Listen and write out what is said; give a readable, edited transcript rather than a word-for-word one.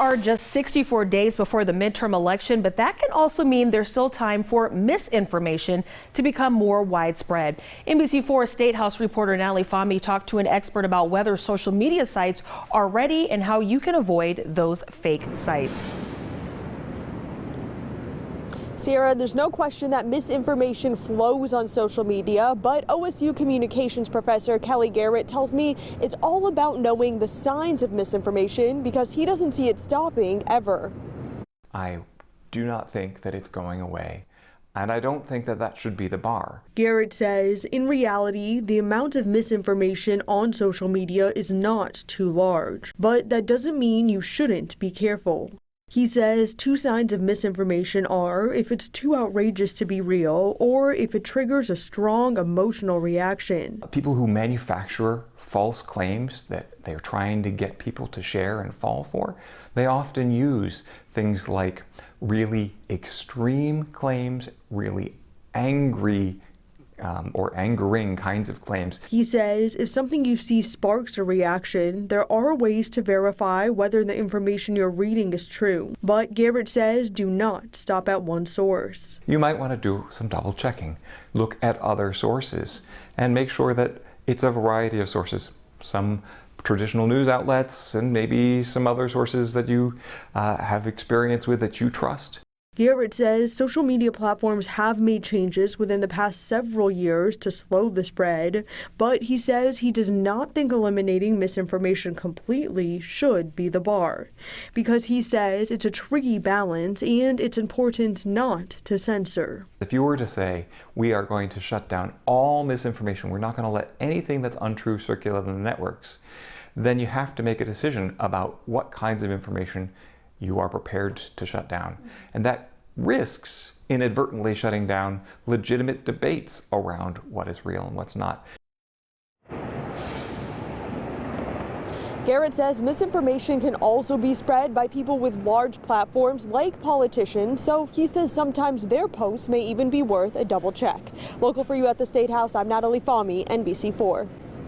are just 64 days before the midterm election, but that can also mean there's still time for misinformation to become more widespread. NBC4 State House reporter Natalie Fahmy talked to an expert about whether social media sites are ready and how you can avoid those fake sites. Sierra, there's no question that misinformation flows on social media, but OSU communications professor Kelly Garrett tells me it's all about knowing the signs of misinformation because he doesn't see it stopping ever. I do not think that it's going away, and I don't think that that should be the bar. Garrett says, in reality, the amount of misinformation on social media is not too large, but that doesn't mean you shouldn't be careful. He says two signs of misinformation are if it's too outrageous to be real or if it triggers a strong emotional reaction. People who manufacture false claims that they're trying to get people to share and fall for, they often use things like really extreme claims, really angry or angering kinds of claims. He says if something you see sparks a reaction, there are ways to verify whether the information you're reading is true. But Garrett says do not stop at one source. You might want to do some double checking. Look at other sources and make sure that it's a variety of sources. Some traditional news outlets and maybe some other sources that you have experience with that you trust. Garrett says social media platforms have made changes within the past several years to slow the spread, but he says he does not think eliminating misinformation completely should be the bar, because he says it's a tricky balance and it's important not to censor. If you were to say, we are going to shut down all misinformation, we're not going to let anything that's untrue circulate on the networks, then you have to make a decision about what kinds of information you are prepared to shut down. And that risks inadvertently shutting down legitimate debates around what is real and what's not. Garrett says misinformation can also be spread by people with large platforms like politicians, so he says sometimes their posts may even be worth a double check. Local for you at the State House, I'm Natalie Fahmy, NBC4.